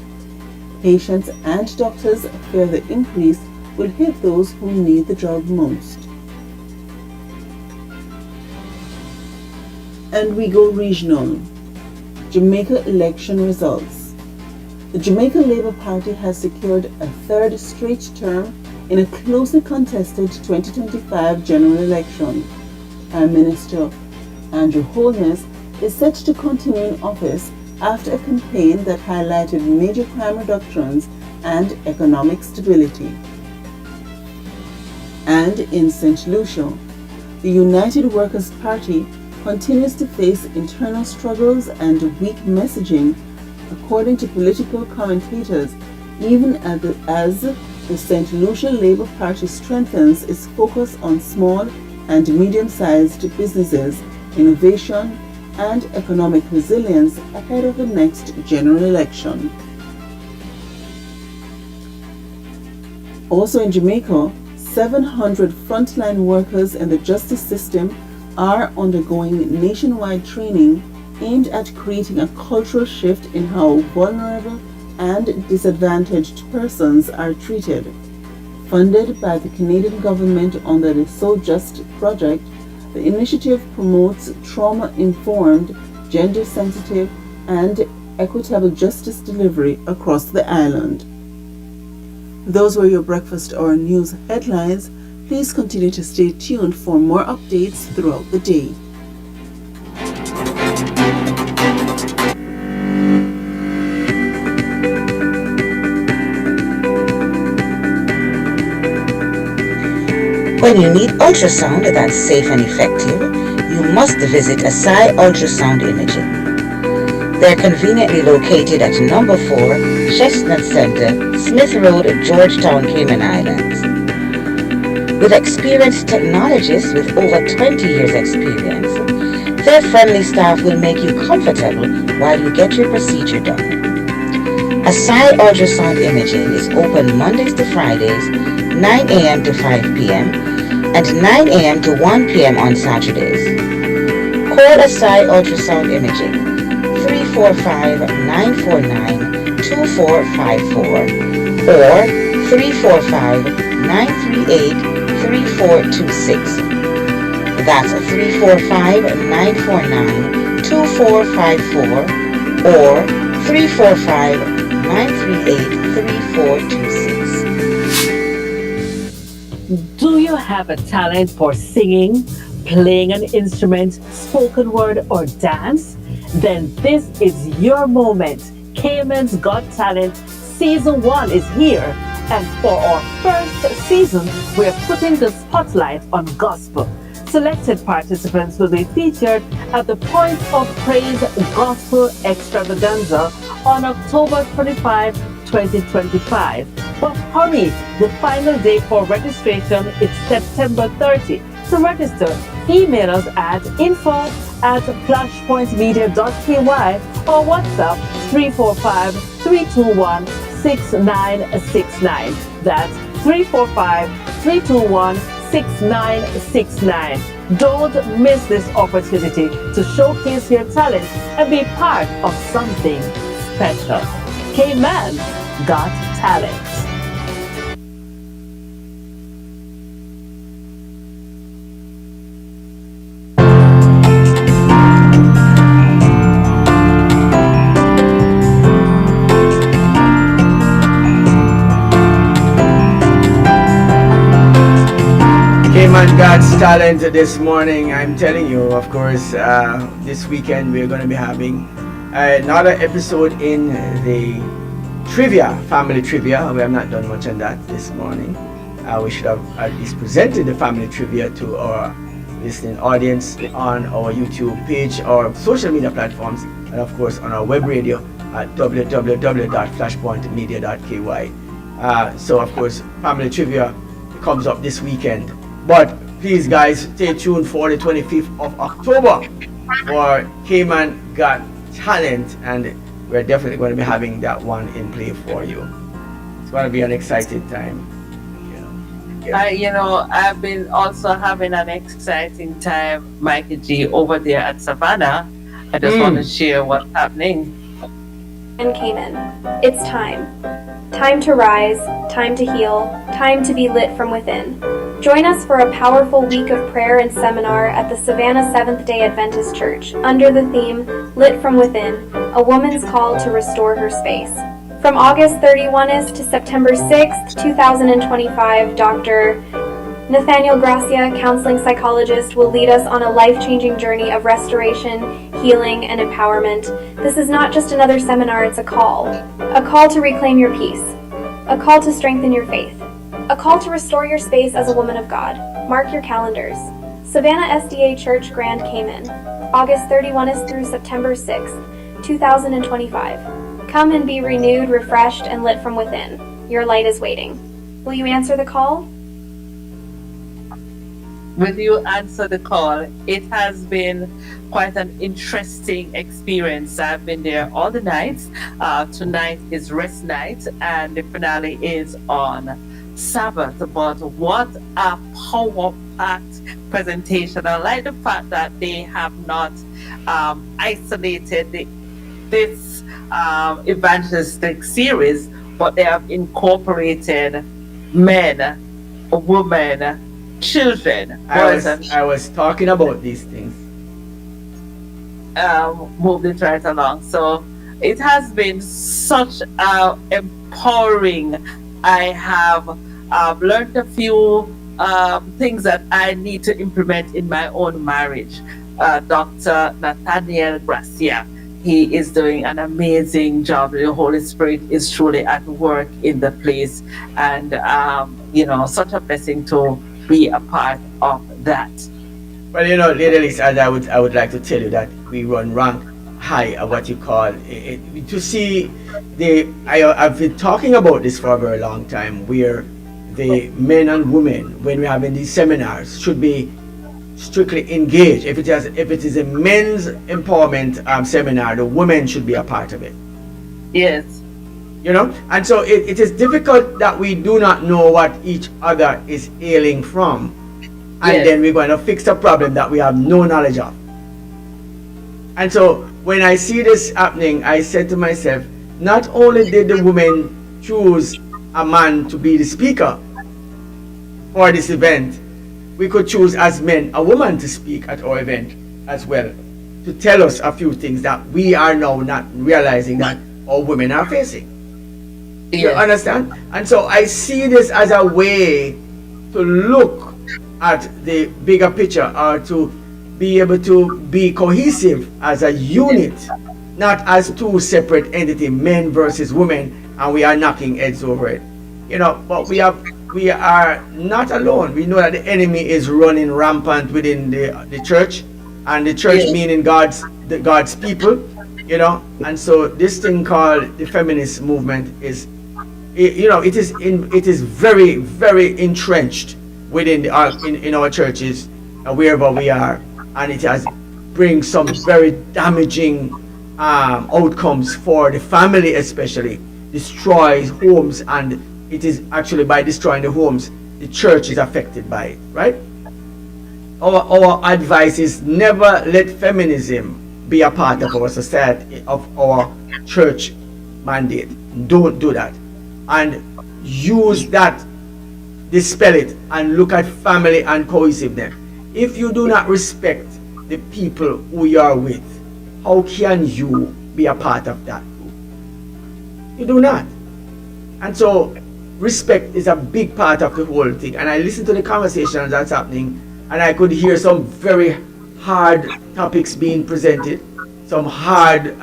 Patients and doctors fear the increase will hit those who need the drug most. And we go regional. Jamaica election results. The Jamaica Labour Party has secured a third straight term in a closely contested 2025 general election. Prime Minister Andrew Holness is set to continue in office after a campaign that highlighted major crime reductions and economic stability. And in St. Lucia, the United Workers' Party continues to face internal struggles and weak messaging, according to political commentators, even as the St. Lucia Labour Party strengthens its focus on small and medium-sized businesses, innovation, and economic resilience ahead of the next general election. Also in Jamaica, 700 frontline workers in the justice system are undergoing nationwide training aimed at creating a cultural shift in how vulnerable and disadvantaged persons are treated. Funded by the Canadian government under the So Just project, the initiative promotes trauma-informed, gender-sensitive, and equitable justice delivery across the island. Those were your breakfast or news headlines. Please continue to stay tuned for more updates throughout the day. When you need ultrasound that's safe and effective, you must visit Asai Ultrasound Imaging. They're conveniently located at number 4 Chestnut Center, Smith Road, Georgetown, Cayman Islands. With experienced technologists with over 20 years experience, their friendly staff will make you comfortable while you get your procedure done. Asai Ultrasound Imaging is open Mondays to Fridays, 9 a.m. to 5 p.m. and 9 a.m. to 1 p.m. on Saturdays. Call Asai Ultrasound Imaging 345-949-2454 or 345-938-3426. That's 345-949-2454 2454 or 345-938-3426. Do you have a talent for singing, playing an instrument, spoken word, or dance? Then this is your moment. Cayman's Got Talent Season 1 is here. And for our first season, we're putting the spotlight on gospel. Selected participants will be featured at the Point of Praise Gospel Extravaganza on October 25, 2025. But hurry, the final day for registration is September 30. To register, email us at info@flashpointmedia.ky or WhatsApp 345-321-6969. That's 345-321-6969. Don't miss this opportunity to showcase your talent and be part of something special. Cayman Got Talent. Cayman God's Talent this morning. I'm telling you, of course, this weekend we're going to be having another episode in the trivia, family trivia. We have not done much on that this morning. We should have at least presented the family trivia to our listening audience on our YouTube page or social media platforms, and of course on our web radio at www.flashpointmedia.ky. So of course, family trivia comes up this weekend. But please guys, stay tuned for the 25th of October for Cayman Got Talent, and we're definitely going to be having that one in play for you. It's going to be an exciting time. I've been also having an exciting time, Mikey G, over there at Savannah. I just want to share what's happening. And Cayman, it's time. Time to rise, time to heal, time to be lit from within. Join us for a powerful week of prayer and seminar at the Savannah Seventh-day Adventist Church under the theme, Lit from Within, a woman's call to restore her space. From August 31st to September 6th, 2025, Dr. Nathaniel Gracia, counseling psychologist, will lead us on a life-changing journey of restoration, healing, and empowerment. This is not just another seminar, it's a call to reclaim your peace, a call to strengthen your faith, a call to restore your space as a woman of God. Mark your calendars. Savannah SDA Church, Grand Cayman, August 31st through September 6th, 2025. Come and be renewed, refreshed, and lit from within. Your light is waiting. Will you answer the call? Will you answer the call? It has been quite an interesting experience. I've been there all the nights. Tonight is rest night, and the finale is on Sabbath. But what a power-packed presentation. I like the fact that they have not isolated this evangelistic series, but they have incorporated men, women, children. I was talking about these things. Moved it right along. So it has been such empowering. I have learned a few things that I need to implement in my own marriage. Dr. Nathaniel Gracia, he is doing an amazing job. The Holy Spirit is truly at work in the place, and such a blessing to be a part of that. Well, Lady Elise, I would like to tell you that we run rank high at what you call it, to see I've been talking about this for a very long time, where the men and women, when we're having these seminars, should be strictly engaged. If it is a men's empowerment seminar, the women should be a part of it. Yes. And so it is difficult that we do not know what each other is ailing from, and then we're going to fix a problem that we have no knowledge of. And so when I see this happening, I said to myself, not only did the women choose a man to be the speaker for this event, we could choose as men a woman to speak at our event as well, to to tell us a few things that we are now not realizing that our women are facing. You understand? And so I see this as a way to look at the bigger picture, or to be able to be cohesive as a unit, not as two separate entities, men versus women, and we are knocking heads over it. But we are not alone. We know that the enemy is running rampant within the church, and the church meaning God's people, and so this thing called the feminist movement is, it is very, very entrenched within in our churches, wherever we are, and it has bring some very damaging outcomes for the family, especially destroys homes, and it is actually by destroying the homes the church is affected by it, right? Our advice is never let feminism be a part of our society, of our church mandate. Don't do that, and use that, dispel it, and look at family and cohesiveness. If you do not respect the people who you are with, how can you be a part of that group? You do not. And so respect is a big part of the whole thing. And I listened to the conversations that's happening, and I could hear some very hard topics being presented, some hard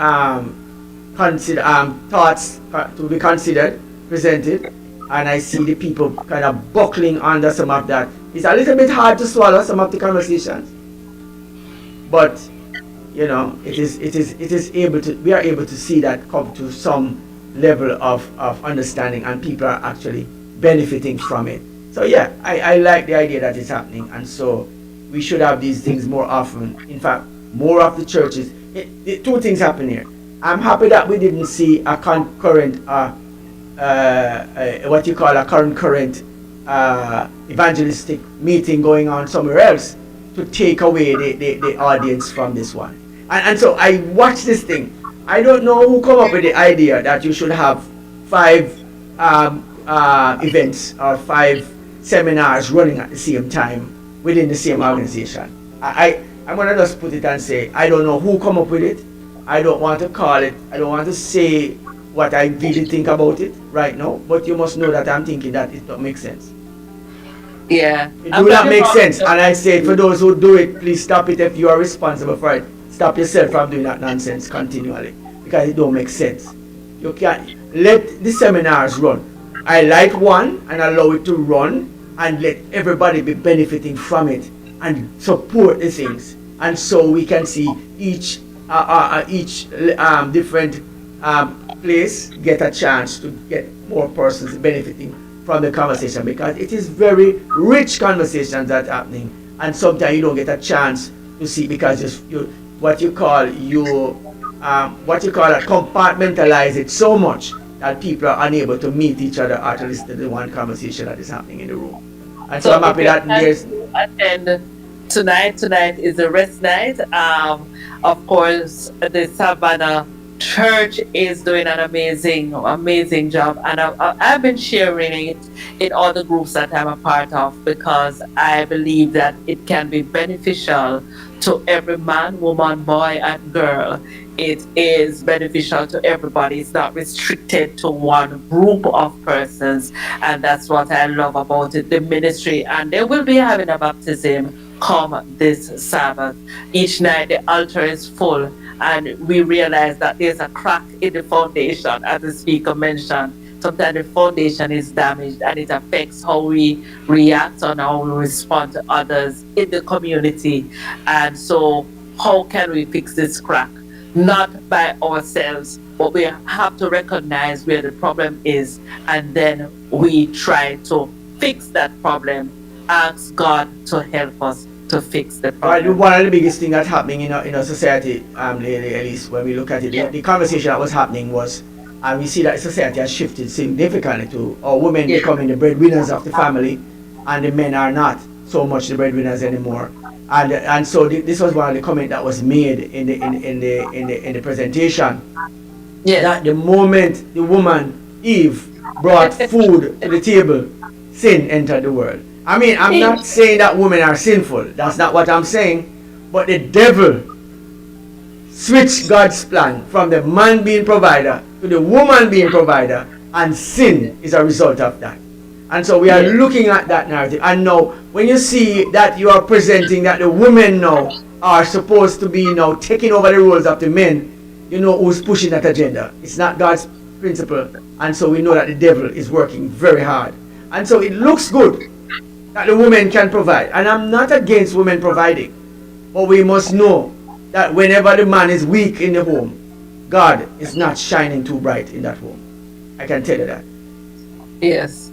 thoughts to be considered, presented, and I see the people kind of buckling under some of that. It's a little bit hard to swallow some of the conversations, but it is able to, we are able to see that come to some level of understanding, and people are actually benefiting from it. So yeah, I like the idea that it's happening, and so we should have these things more often. In fact, more of the churches. Two things happen here. I'm happy that we didn't see a concurrent what you call a concurrent evangelistic meeting going on somewhere else to take away the audience from this one. And so I watch this thing. I don't know who come up with the idea that you should have 5 events or 5 seminars running at the same time within the same organization. I'm going to just put it and say, I don't know who come up with it. I don't want to call it, I don't want to say what I really think about it right now, but you must know that I'm thinking that it don't make sense. Yeah. It do not make sense. And I say, for those who do it, please stop it if you are responsible for it. Stop yourself from doing that nonsense continually, because it don't make sense. You can't let the seminars run. I like one and allow it to run, and let everybody be benefiting from it and support the things. And so we can see each different place get a chance to get more persons benefiting from the conversation, because it is very rich conversations that are happening, and sometimes you don't get a chance to see, because you compartmentalize it so much that people are unable to meet each other or to listen to the one conversation that is happening in the room. And so I'm happy that there's tonight is the rest night. Of course, the Savannah Church is doing an amazing job, and I've been sharing it in all the groups that I'm a part of, because I believe that it can be beneficial to every man, woman, boy, and girl. It is beneficial to everybody. It's not restricted to one group of persons, and that's what I love about it, the ministry. And they will be having a baptism come this Sabbath. Each night the altar is full, and we realize that there's a crack in the foundation, as the speaker mentioned. Sometimes the foundation is damaged, and it affects how we react and how we respond to others in the community. And so how can we fix this crack? Not by ourselves, but we have to recognize where the problem is, and then we try to fix that problem. Ask God to help us to fix the problem. One of the biggest things that's happening in our society, Lady Elise, when we look at it, the conversation that was happening was, and we see that society has shifted significantly to our women becoming the breadwinners of the family, and the men are not so much the breadwinners anymore. And so this was one of the comments that was made in the presentation. Yes. That the moment the woman Eve brought food to the table, sin entered the world. I mean, I'm not saying that women are sinful. That's not what I'm saying. But the devil switch God's plan from the man being provider to the woman being provider, and sin is a result of that. And so we are looking at that narrative. And now, when you see that you are presenting that the women now are supposed to be now taking over the roles of the men, you know who's pushing that agenda. It's not God's principle. And so we know that the devil is working very hard. And so it looks good that the women can provide. And I'm not against women providing. But we must know that whenever the man is weak in the home, God is not shining too bright in that home. I can tell you that. Yes.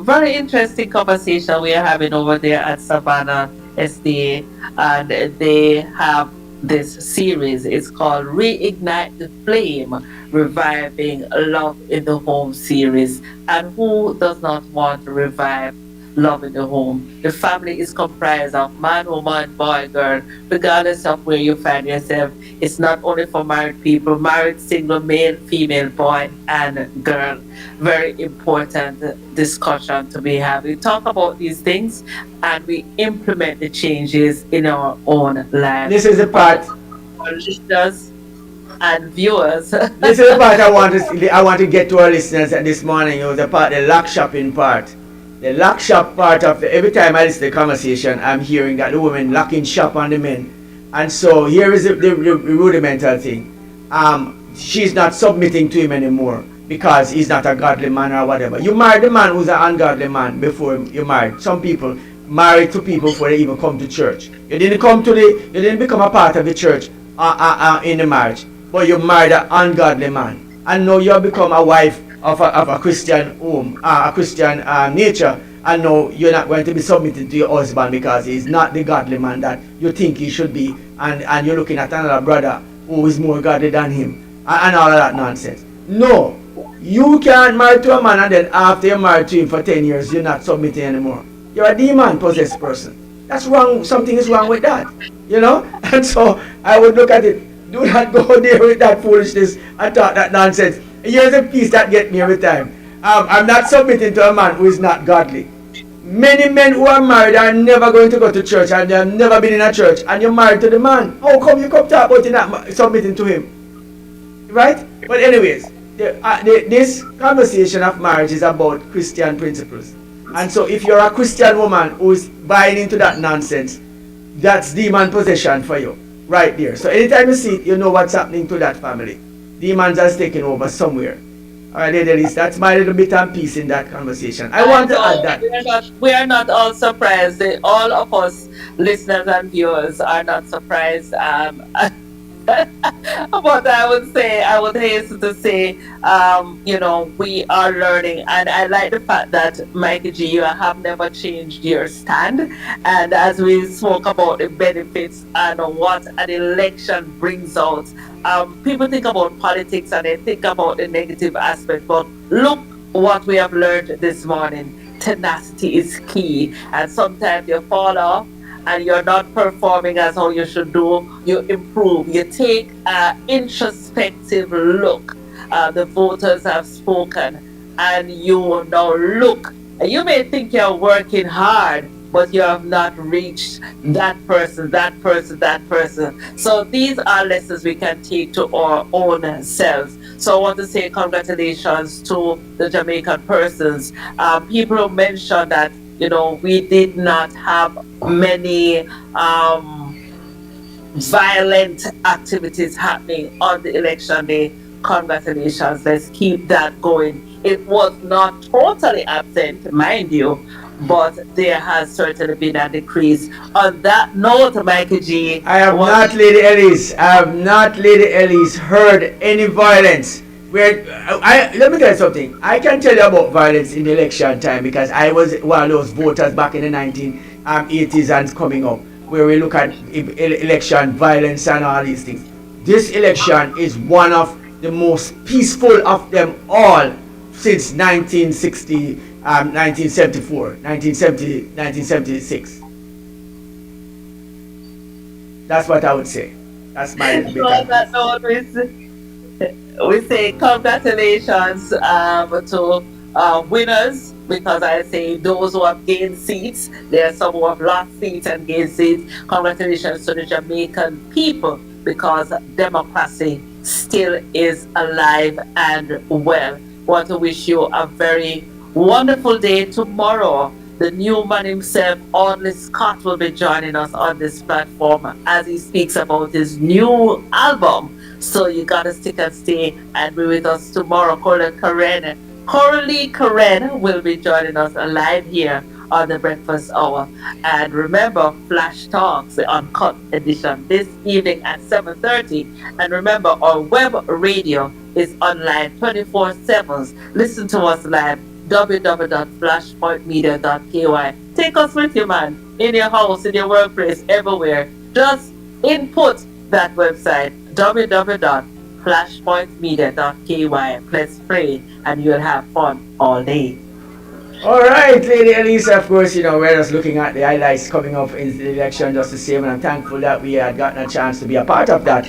Very interesting conversation we are having over there at Savannah SD, and they have this series. It's called Reignite the Flame, Reviving Love in the Home series. And who does not want to revive love in the home? The family is comprised of man, woman, boy, girl, regardless of where you find yourself. It's not only for married people, married, single, male, female, boy, and girl. Very important discussion to be had. We talk about these things and we implement the changes in our own lives. This is the part. For listeners and viewers. This is the part I want to get to our listeners this morning. It was the part, the lock shopping part. The lock shop part of every time I listen to the conversation, I'm hearing that the women locking shop on the men. And so here is the rudimental thing. She's not submitting to him anymore because he's not a godly man or whatever. You married a man who's an ungodly man before you married. Some people married to people before they even come to church. You didn't become a part of the church in the marriage, but you married an ungodly man. And now you have become a wife of a Christian home, a Christian nature, and now you're not going to be submitted to your husband because he's not the godly man that you think he should be, and you're looking at another brother who is more godly than him, and all of that nonsense. No, you can't marry to a man and then after you're married to him for 10 years, you're not submitting anymore. You're a demon-possessed person. That's wrong. Something is wrong with that, you know? And so I would look at it. Do not go there with that foolishness and talk that nonsense. Here's a piece that gets me every time. I'm not submitting to a man who is not godly. Many men who are married are never going to go to church and they have never been in a church, and you're married to the man. How come you come talk about you not submitting to him? Right? But anyways, this conversation of marriage is about Christian principles. And so if you're a Christian woman who is buying into that nonsense, that's demon possession for you. Right there. So anytime you see it, you know what's happening to that family. Demons are taking over somewhere. Alright, Elise, that's my little bit and piece in that conversation. I want to add that. We are not all surprised. All of us, listeners and viewers, are not surprised. But I would hasten to say, we are learning, and I like the fact that, Mikey G, you have never changed your stand. And as we spoke about the benefits and what an election brings out, people think about politics and they think about the negative aspect, but look what we have learned this morning. Tenacity is key, and sometimes you fall off and you're not performing as how you should do. You improve, you take an introspective look. The voters have spoken, and you now look. You may think you're working hard, but you have not reached that person. So these are lessons we can take to our own selves. So I want to say congratulations to the Jamaican persons. People mentioned that, we did not have many violent activities happening on the election day. Congratulations. Let's keep that going. It was not totally absent, mind you, but there has certainly been a decrease. On that note, Mikey G, I have not, Lady Elise, heard any violence. Let me tell you something. I can tell you about violence in the election time because I was one of those voters back in the 1980s and coming up, where we look at election violence and all these things. This election is one of the most peaceful of them all since 1960, 1974, 1970, 1976. That's what I would say. That's my we say congratulations to winners, because I say those who have gained seats. There are some who have lost seats and gained seats. Congratulations to the Jamaican people because democracy still is alive and well. Want to wish you a very wonderful day tomorrow. The new man himself, Audley Scott, will be joining us on this platform as he speaks about his new album. So you gotta stick and stay and be with us tomorrow. CoraleeKaren will be joining us live here on the breakfast hour. And remember, Flash Talks, the uncut edition, this evening at 7:30. And remember, our web radio is online 24/7. Listen to us live, www.flashpointmedia.ky. Take us with you, man, in your house, in your workplace, everywhere. Just input that website, www.flashpointmedia.ky. Let's pray, and you'll have fun all day. All right, Lady Elise, of course, we're just looking at the highlights coming up in the election just the same, and I'm thankful that we had gotten a chance to be a part of that.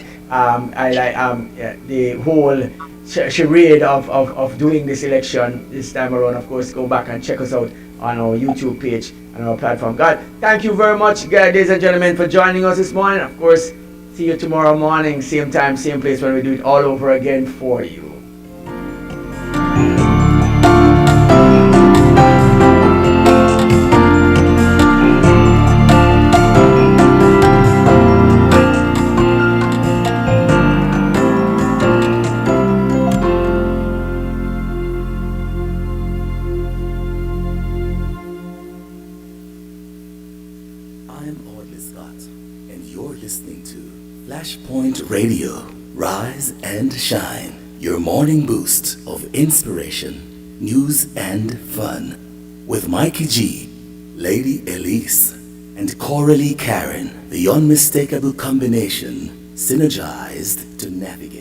The whole charade of doing this election this time around. Of course, go back and check us out on our YouTube page and our platform. God, thank you very much, ladies and gentlemen, for joining us this morning. Of course, see you tomorrow morning, same time, same place, when we do it all over again for you. Flashpoint Radio, rise and shine. Your morning boost of inspiration, news and fun. With Mikey G, Lady Elise, and CoraleeKaren, the unmistakable combination, synergized to navigate.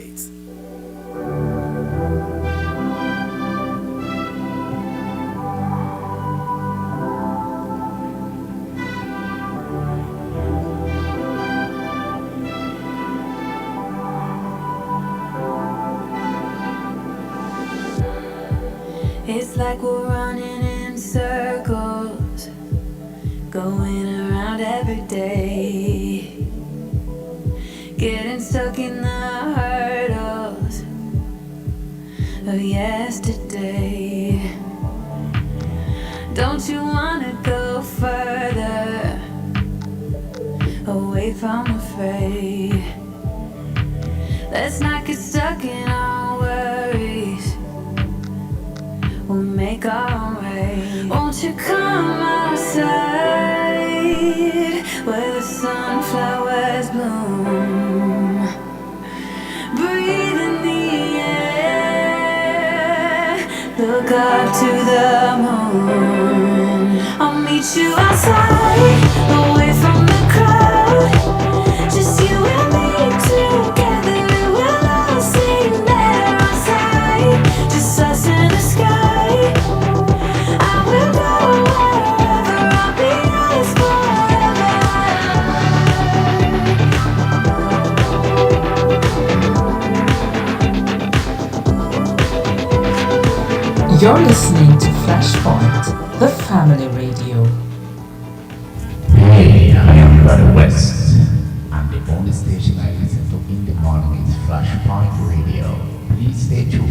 It's like we're running in circles, going around every day, getting stuck in the hurdles of yesterday. Don't you wanna go further, away from the fray? Let's not get stuck in our worries, we'll make our own way. Won't you come outside where the sunflowers bloom? Breathe in the air, look up to the moon. I'll meet you outside, away from the crowd. Just you and me together, we'll all sing there outside. Just us in the sky. I will go wherever, I'll be yours forever. You're listening to Flashpoint, the family radio. Hey, I am Brother West, and the only station I listen to in the morning is Flashpoint Radio. Please stay tuned.